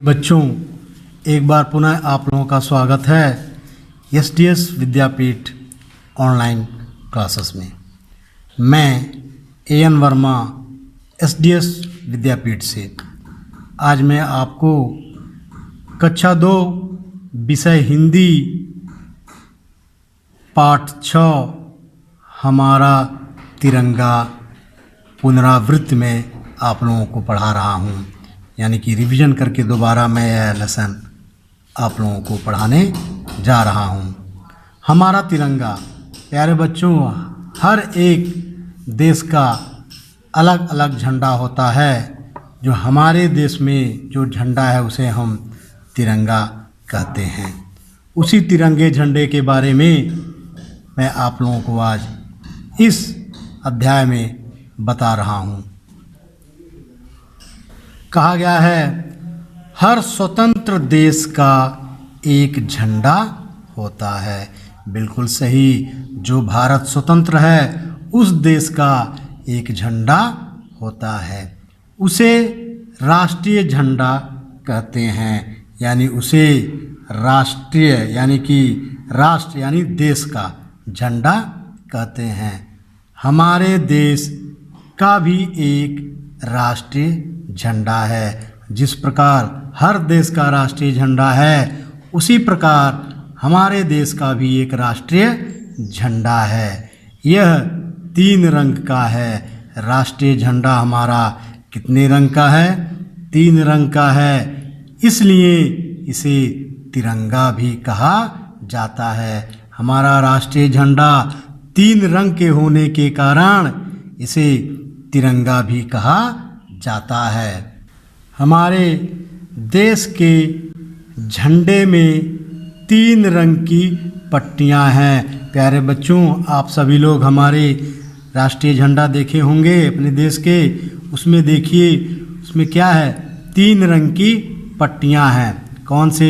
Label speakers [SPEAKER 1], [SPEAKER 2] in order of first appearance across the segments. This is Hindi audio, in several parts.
[SPEAKER 1] बच्चों, एक बार पुनः आप लोगों का स्वागत है एसडीएस विद्यापीठ ऑनलाइन क्लासेस में। मैं एएन वर्मा एसडीएस विद्यापीठ से आज मैं आपको कक्षा 2 विषय हिंदी पाठ 6 हमारा तिरंगा पुनरावृत्ति में आप लोगों को पढ़ा रहा हूँ, यानी कि रिवीजन करके दोबारा मैं यह लेसन आप लोगों को पढ़ाने जा रहा हूँ। हमारा तिरंगा, प्यारे बच्चों, हर एक देश का अलग अलग झंडा होता है। जो हमारे देश में जो झंडा है उसे हम तिरंगा कहते हैं। उसी तिरंगे झंडे के बारे में मैं आप लोगों को आज इस अध्याय में बता रहा हूँ। कहा गया है, हर स्वतंत्र देश का एक झंडा होता है। बिल्कुल सही। जो भारत स्वतंत्र है उस देश का एक झंडा होता है। उसे राष्ट्रीय झंडा कहते हैं, यानी उसे राष्ट्रीय यानी कि राष्ट्र यानी देश का झंडा कहते हैं। हमारे देश का भी एक राष्ट्रीय झंडा है। जिस प्रकार हर देश का राष्ट्रीय झंडा है उसी प्रकार हमारे देश का भी एक राष्ट्रीय झंडा है। यह 3 रंग का है। राष्ट्रीय झंडा हमारा कितने रंग का है? 3 रंग का है। इसलिए इसे तिरंगा भी कहा जाता है। हमारा राष्ट्रीय झंडा 3 रंग के होने के कारण इसे तिरंगा भी कहा जाता है। हमारे देश के झंडे में 3 रंग की पट्टियां हैं। प्यारे बच्चों, आप सभी लोग हमारे राष्ट्रीय झंडा देखे होंगे अपने देश के। उसमें देखिए, उसमें क्या है? 3 रंग की पट्टियां हैं। कौन से?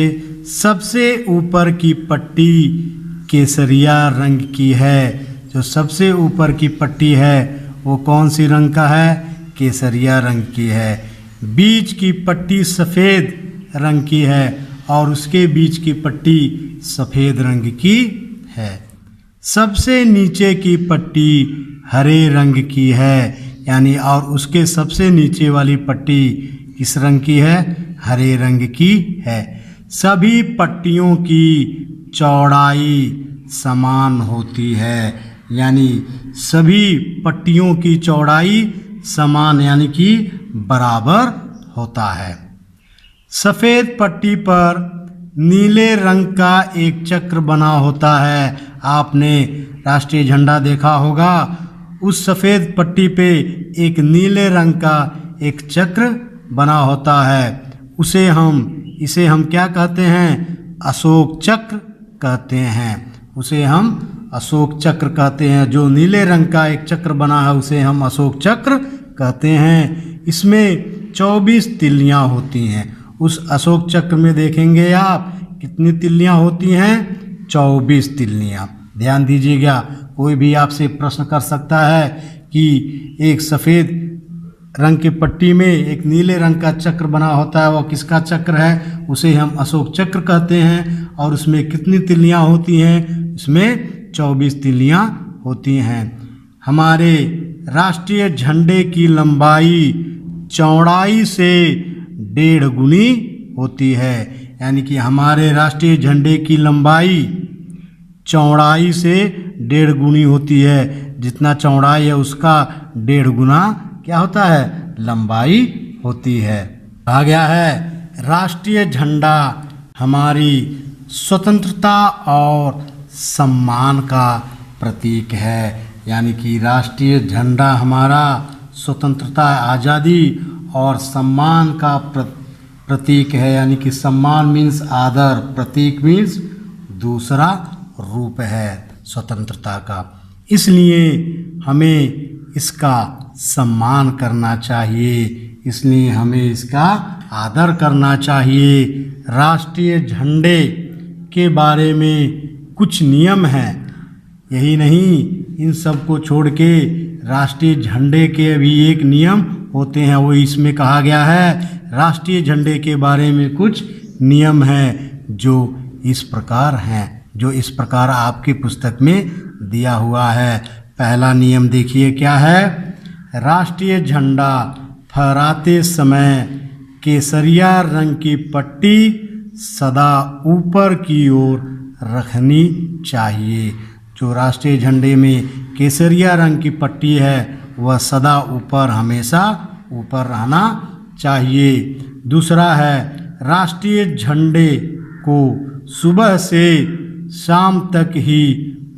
[SPEAKER 1] सबसे ऊपर की पट्टी केसरिया रंग की है। जो सबसे ऊपर की पट्टी है वो कौन सी रंग का है? केसरिया रंग की है। बीच की पट्टी सफ़ेद रंग की है और उसके बीच की पट्टी सफ़ेद रंग की है। सबसे नीचे की पट्टी हरे रंग की है, यानी और उसके सबसे नीचे वाली पट्टी किस रंग की है? हरे रंग की है। सभी पट्टियों की चौड़ाई समान होती है, यानी सभी पट्टियों की चौड़ाई समान यानी कि बराबर होता है। सफ़ेद पट्टी पर नीले रंग का एक चक्र बना होता है। आपने राष्ट्रीय झंडा देखा होगा, उस सफ़ेद पट्टी पे एक नीले रंग का एक चक्र बना होता है। इसे हम क्या कहते हैं? अशोक चक्र कहते हैं। उसे हम अशोक चक्र कहते हैं। जो नीले रंग का एक चक्र बना है उसे हम अशोक चक्र कहते हैं। इसमें 24 तिल्लियाँ होती हैं। उस अशोक चक्र में देखेंगे आप कितनी तिल्लियाँ होती हैं? 24 तिल्लियाँ। ध्यान दीजिएगा, कोई भी आपसे प्रश्न कर सकता है कि एक सफ़ेद रंग की पट्टी में एक नीले रंग का चक्र बना होता है, वह किसका चक्र है? उसे हम अशोक चक्र कहते हैं। और उसमें कितनी तिल्लियाँ होती हैं? इसमें 24 तिल्लियाँ होती हैं। हमारे राष्ट्रीय झंडे की लंबाई चौड़ाई से 1.5 गुनी होती है, यानी कि हमारे राष्ट्रीय झंडे की लंबाई चौड़ाई से 1.5 गुनी होती है। जितना चौड़ाई है उसका 1.5 गुना क्या होता है? लंबाई होती है। कहा गया है, राष्ट्रीय झंडा हमारी स्वतंत्रता और सम्मान का प्रतीक है, यानी कि राष्ट्रीय झंडा हमारा स्वतंत्रता, आज़ादी और सम्मान का प्रतीक है। यानी कि सम्मान मीन्स आदर, प्रतीक मीन्स दूसरा रूप है स्वतंत्रता का। इसलिए हमें इसका सम्मान करना चाहिए, इसलिए हमें इसका आदर करना चाहिए। राष्ट्रीय झंडे के बारे में कुछ नियम हैं। यही नहीं, इन सब को छोड़ के राष्ट्रीय झंडे के भी एक नियम होते हैं। वो इसमें कहा गया है, राष्ट्रीय झंडे के बारे में कुछ नियम हैं जो इस प्रकार हैं, जो इस प्रकार आपकी पुस्तक में दिया हुआ है। पहला नियम देखिए क्या है। राष्ट्रीय झंडा फहराते समय केसरिया रंग की पट्टी सदा ऊपर की ओर रखनी चाहिए। जो राष्ट्रीय झंडे में केसरिया रंग की पट्टी है वह सदा ऊपर, हमेशा ऊपर रहना चाहिए। दूसरा है राष्ट्रीय झंडे को सुबह से शाम तक ही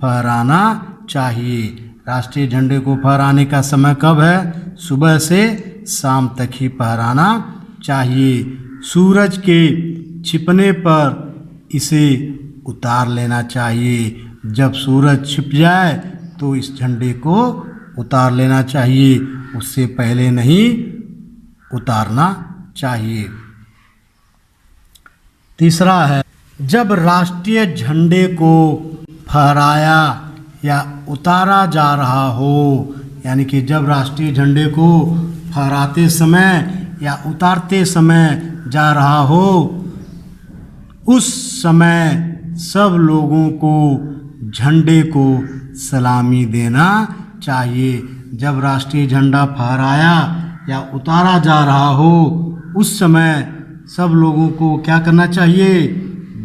[SPEAKER 1] फहराना चाहिए। राष्ट्रीय झंडे को फहराने का समय कब है? सुबह से शाम तक ही फहराना चाहिए। सूरज के छिपने पर इसे उतार लेना चाहिए। जब सूरज छिप जाए तो इस झंडे को उतार लेना चाहिए, उससे पहले नहीं उतारना चाहिए। तीसरा है जब राष्ट्रीय झंडे को फहराया या उतारा जा रहा हो, यानी कि जब राष्ट्रीय झंडे को फहराते समय या उतारते समय जा रहा हो, उस समय सब लोगों को झंडे को सलामी देना चाहिए। जब राष्ट्रीय झंडा फहराया या उतारा जा रहा हो उस समय सब लोगों को क्या करना चाहिए?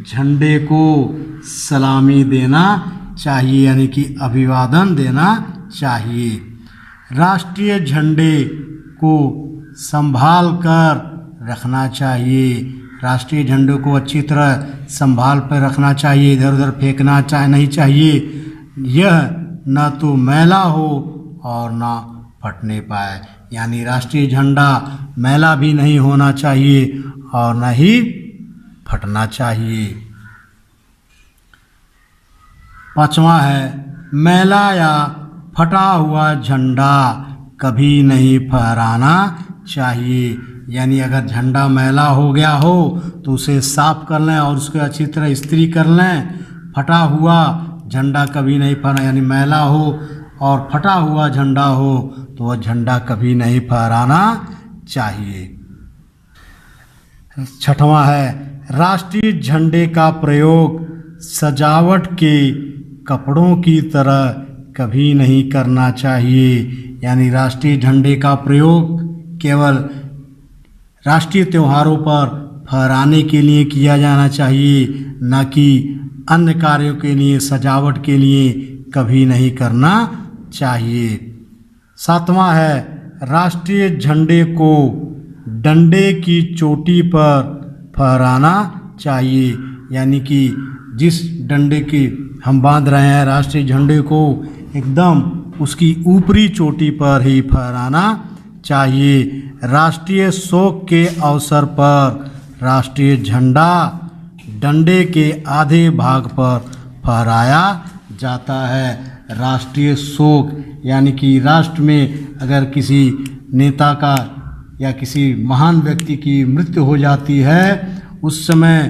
[SPEAKER 1] झंडे को सलामी देना चाहिए, यानी कि अभिवादन देना चाहिए। राष्ट्रीय झंडे को संभाल कर रखना चाहिए। राष्ट्रीय झंडे को अच्छी तरह संभाल कर रखना चाहिए, इधर उधर फेंकना नहीं चाहिए। यह न तो मैला हो और न फटने पाए, यानी राष्ट्रीय झंडा मैला भी नहीं होना चाहिए और न ही फटना चाहिए। पांचवा है मैला या फटा हुआ झंडा कभी नहीं फहराना चाहिए। यानी अगर झंडा मैला हो गया हो तो उसे साफ कर लें और उसको अच्छी तरह इस्त्री कर लें। फटा हुआ झंडा कभी नहीं फहरा, यानी मैला हो और फटा हुआ झंडा हो तो वह झंडा कभी नहीं फहराना चाहिए। छठवां है राष्ट्रीय झंडे का प्रयोग सजावट के कपड़ों की तरह कभी नहीं करना चाहिए। यानी राष्ट्रीय झंडे का प्रयोग केवल राष्ट्रीय त्योहारों पर फहराने के लिए किया जाना चाहिए, न कि अन्य कार्यों के लिए, सजावट के लिए कभी नहीं करना चाहिए। सातवां है राष्ट्रीय झंडे को डंडे की चोटी पर फहराना चाहिए। यानी कि जिस डंडे की हम बांध रहे हैं राष्ट्रीय झंडे को एकदम उसकी ऊपरी चोटी पर ही फहराना चाहिए। राष्ट्रीय शोक के अवसर पर राष्ट्रीय झंडा डंडे के आधे भाग पर फहराया जाता है। राष्ट्रीय शोक यानी कि राष्ट्र में अगर किसी नेता का या किसी महान व्यक्ति की मृत्यु हो जाती है उस समय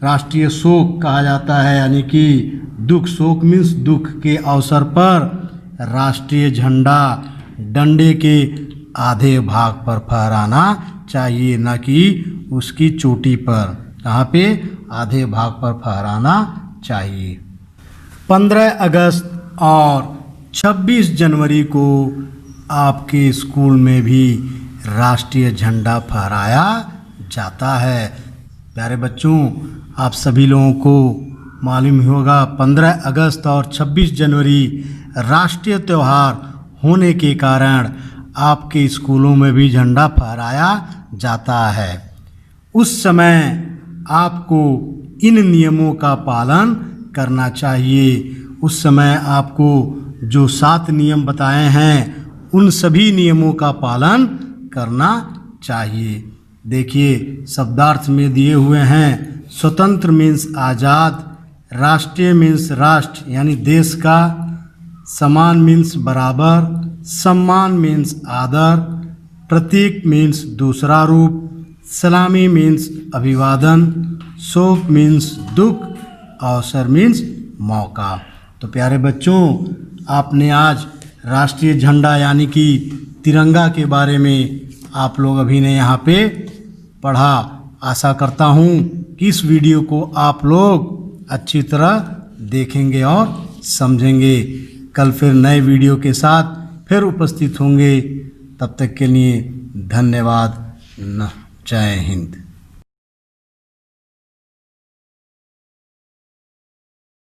[SPEAKER 1] राष्ट्रीय शोक कहा जाता है। यानी कि दुख, शोक मीन्स दुख के अवसर पर राष्ट्रीय झंडा डंडे के आधे भाग पर फहराना चाहिए, न कि उसकी चोटी पर। कहाँ पे? आधे भाग पर फहराना चाहिए। 15 अगस्त और 26 जनवरी को आपके स्कूल में भी राष्ट्रीय झंडा फहराया जाता है। प्यारे बच्चों, आप सभी लोगों को मालूम होगा 15 अगस्त और 26 जनवरी राष्ट्रीय त्यौहार होने के कारण आपके स्कूलों में भी झंडा फहराया जाता है। उस समय आपको इन नियमों का पालन करना चाहिए। उस समय आपको जो 7 नियम बताए हैं उन सभी नियमों का पालन करना चाहिए। देखिए शब्दार्थ में दिए हुए हैं। स्वतंत्र मीन्स आज़ाद, राष्ट्रीय मीन्स राष्ट्र यानी देश का, समान मीन्स बराबर, सम्मान मीन्स आदर, प्रतीक मीन्स दूसरा रूप, सलामी मीन्स अभिवादन, शोक मीन्स दुख, अवसर मीन्स मौका। तो प्यारे बच्चों, आपने आज राष्ट्रीय झंडा यानी कि तिरंगा के बारे में आप लोग अभी ने यहाँ पे पढ़ा। आशा करता हूँ कि इस वीडियो को आप लोग अच्छी तरह देखेंगे और समझेंगे। कल फिर नए वीडियो के साथ फिर उपस्थित होंगे। तब तक के लिए धन्यवाद। जय हिंद।